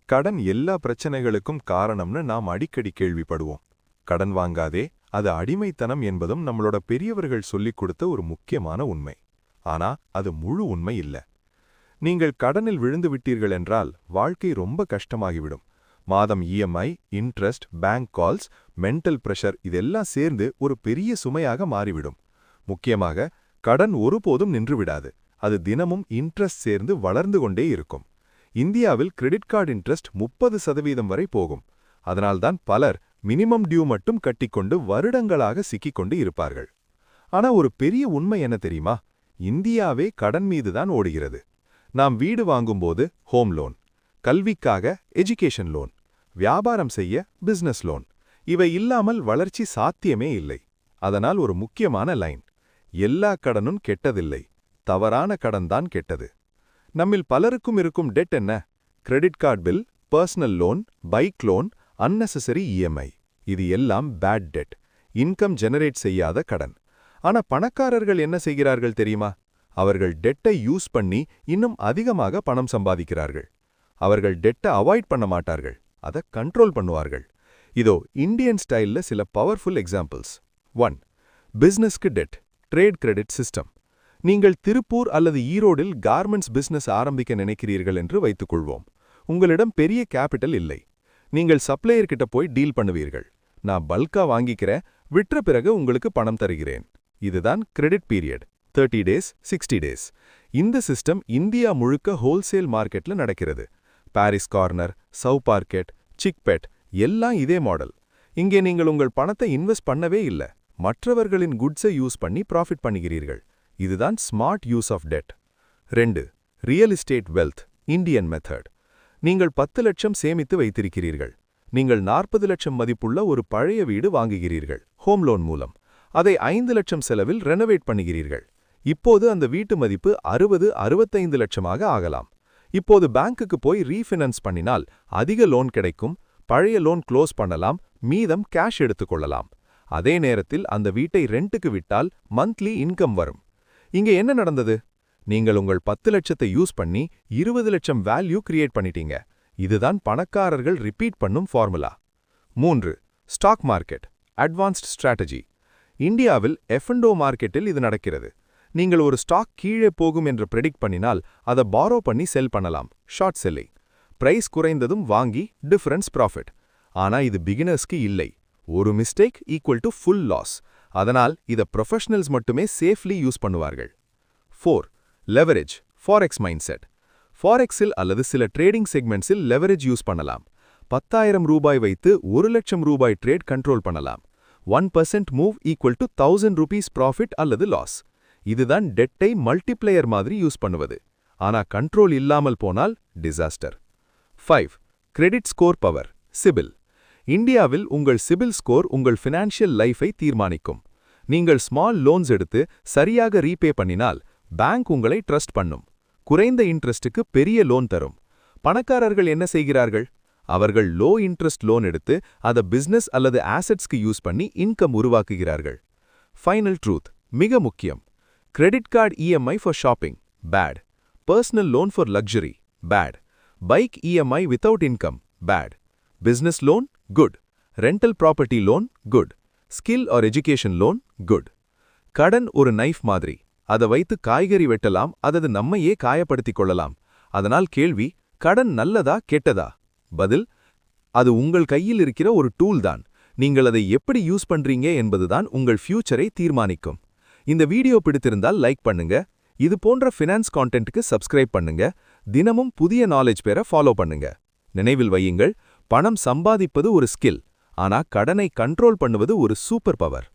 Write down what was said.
கடன் எல்லா பிரச்சனைகளுக்கும் காரணம்னு நாம் அடிக்கடி கேள்விப்படுவோம். கடன் வாங்காதே, அது அடிமைத்தனம் என்பதும் நம்மளோட பெரியவர்கள் சொல்லிக் கொடுத்த ஒரு முக்கியமான உண்மை. ஆனா அது முழு உண்மை இல்ல. நீங்கள் கடனில் விழுந்து விட்டீர்கள் என்றால் வாழ்க்கை ரொம்ப கஷ்டமாகிவிடும். மாதம் EMI, interest, bank calls, mental pressure இதெல்லாம் சேர்ந்து ஒரு பெரிய சுமையாக மாறிவிடும். முக்கியமாக கடன் ஒருபோதும் நின்றுவிடாது. அது தினமும் இன்ட்ரெஸ்ட் சேர்ந்து வளர்ந்து கொண்டே இருக்கும். இந்தியாவில் கிரெடிட் கார்டு இன்ட்ரெஸ்ட் 30% வரை போகும். அதனால்தான் பலர் மினிமம் டியூ மட்டும் கட்டிக்கொண்டு வருடங்களாக சிக்கிக்கொண்டு இருப்பார்கள். ஆனா ஒரு பெரிய உண்மை என்ன தெரியுமா? இந்தியாவே கடன் மீதுதான் ஓடுகிறது. நாம் வீடு வாங்கும்போது ஹோம் லோன், கல்விக்காக எஜுகேஷன் லோன், வியாபாரம் செய்ய பிசினஸ் லோன், இவை இல்லாமல் வளர்ச்சி சாத்தியமே இல்லை. அதனால் ஒரு முக்கியமான லைன்: எல்லா கடனும் கெட்டதில்லை, தவறான கடன்தான் கெட்டது. நம்மில் பலருக்கும் இருக்கும் டெட் என்ன? Credit card bill, personal loan, bike loan, unnecessary EMI. இது எல்லாம் பேட் டெட், இன்கம் ஜெனரேட் செய்யாத கடன். ஆனா பணக்காரர்கள் என்ன செய்கிறார்கள் தெரியுமா? அவர்கள் டெட்டை யூஸ் பண்ணி இன்னும் அதிகமாக பணம் சம்பாதிக்கிறார்கள். அவர்கள் டெட்டை அவாய்ட் பண்ண மாட்டார்கள், அதை கண்ட்ரோல் பண்ணுவார்கள். இதோ இந்தியன் ஸ்டைல்ல சில பவர்ஃபுல் எக்ஸாம்பிள்ஸ். 1. பிசினஸ்க்கு டெட், ட்ரேட் கிரெடிட் சிஸ்டம். நீங்கள் திருப்பூர் அல்லது ஈரோடில் கார்மெண்ட்ஸ் பிசினஸ் ஆரம்பிக்க நினைக்கிறீர்கள் என்று வைத்துக்கொள்வோம். உங்களிடம் பெரிய கேபிட்டல் இல்லை. நீங்கள் சப்ளையர்கிட்ட போய் டீல் பண்ணுவீர்கள். நான் பல்கா வாங்கிக்கிறேன், விற்ற பிறகு உங்களுக்கு பணம் தருகிறேன். இதுதான் கிரெடிட் பீரியட். 30 days, 60 days. இந்த சிஸ்டம் இந்தியா முழுக்க ஹோல்சேல் மார்க்கெட்ல நடக்கிறது. பாரிஸ் கார்னர், சவ் மார்க்கெட், சிக்பெட் எல்லாம் இதே மாடல். இங்கே நீங்கள் உங்கள் பணத்தை இன்வெஸ்ட் பண்ணவே இல்லை, மற்றவர்களின் குட்ஸை யூஸ் பண்ணி ப்ராஃபிட் பண்ணுகிறீர்கள். இதுதான் smart use of debt. 2. Real estate wealth, Indian method. நீங்கள் 10 லட்சம் சேமித்து வைத்திருக்கிறீர்கள். நீங்கள் 40 லட்சம் மதிப்புள்ள ஒரு பழைய வீடு வாங்குகிறீர்கள் ஹோம் லோன் மூலம். அதை 5 லட்சம் செலவில் ரெனோவேட் பண்ணுகிறீர்கள். இப்போது அந்த வீட்டு மதிப்பு 60-65 லட்சமாக ஆகலாம். இப்போது பேங்க்குக்கு போய் ரீஃபினான்ஸ் பண்ணினால் அதிக லோன் கிடைக்கும். பழைய லோன் க்ளோஸ் பண்ணலாம், மீதம் கேஷ் எடுத்துக்கொள்ளலாம். அதே நேரத்தில் அந்த வீட்டை ரெண்டுக்கு விட்டால் மந்த்லி இன்கம் வரும். இங்க என்ன நடந்தது? நீங்கள் உங்கள் 10 லட்சத்தை யூஸ் பண்ணி 20 லட்சம் வேல்யூ கிரியேட் பண்ணிட்டீங்க. இதுதான் பணக்காரர்கள் ரிப்பீட் பண்ணும் formula. 3. Stock market, advanced strategy. இந்தியாவில் எஃப்&ஓ மார்க்கெட்டில் இது நடக்கிறது. நீங்கள் ஒரு ஸ்டாக் கீழே போகும் என்று ப்ரெடிக்ட் பண்ணினால் அதை பாரோ பண்ணி செல் பண்ணலாம், ஷார்ட் செல்லிங். பிரைஸ் குறைந்ததும் வாங்கி டிஃபரன்ஸ் ப்ராஃபிட். ஆனா இது பிகினர்ஸ்க்கு இல்லை. ஒரு mistake equal to full loss. அதனால் இதை ப்ரொஃபஷனல்ஸ் மட்டுமே சேஃப்லி யூஸ் பண்ணுவார்கள். 4. Leverage, forex mind set. ஃபாரெக்ஸில் அல்லது சில ட்ரேடிங் செக்மெண்ட்ஸில் லெவரேஜ் யூஸ் பண்ணலாம். 10,000 ரூபாய் வைத்து 1 லட்சம் ரூபாய் ட்ரேட் கண்ட்ரோல் பண்ணலாம். 1% move equal to 1000 rupees profit அல்லது லாஸ். இதுதான் டெட்டை மல்டிப்ளையர் மாதிரி யூஸ் பண்ணுவது. ஆனா கண்ட்ரோல் இல்லாமல் போனால் disaster. 5. Credit score power, CIBIL. இந்தியாவில் உங்கள் சிபில் ஸ்கோர் உங்கள் ஃபினான்ஷியல் லைஃபை தீர்மானிக்கும். நீங்கள் ஸ்மால் லோன்ஸ் எடுத்து சரியாக ரீபே பண்ணினால் பேங்க் உங்களை ட்ரஸ்ட் பண்ணும். குறைந்த இன்ட்ரெஸ்ட்டுக்கு பெரிய லோன் தரும். பணக்காரர்கள் என்ன செய்கிறார்கள்? அவர்கள் லோ இன்ட்ரெஸ்ட் லோன் எடுத்து அதை பிசினஸ் அல்லது ஆசெட்ஸ்க்கு யூஸ் பண்ணி இன்கம் உருவாக்குகிறார்கள். ஃபைனல் ட்ரூத், மிக முக்கியம். Credit card EMI for shopping, bad. Personal loan for luxury, bad. Bike EMI without income, bad. Business loan, good. Rental property loan, good. Skill or education loan, good. கடன் ஒரு knife மாதிரி. அதை வைத்து காய்கறி வெட்டலாம், அதது நம்மையே காயப்படுத்திக் கொள்ளலாம். அதனால் கேள்வி, கடன் நல்லதா கெட்டதா? பதில், அது உங்கள் கையில் இருக்கிற ஒரு டூல் தான். நீங்கள் அதை எப்படி யூஸ் பண்றீங்க என்பதுதான் உங்கள் ஃபியூச்சரை தீர்மானிக்கும். இந்த வீடியோ பிடித்திருந்தால் லைக் பண்ணுங்க. இது போன்ற ஃபினான்ஸ் கான்டென்ட்க்கு சப்ஸ்கிரைப் பண்ணுங்க. தினமும் புதிய நாலேஜ் பெற ஃபாலோ பண்ணுங்க. நினைவில் வையுங்கள், பணம் சம்பாதிப்பது ஒரு ஸ்கில், ஆனா கடனை கண்ட்ரோல் பண்ணுவது ஒரு சூப்பர் பவர்.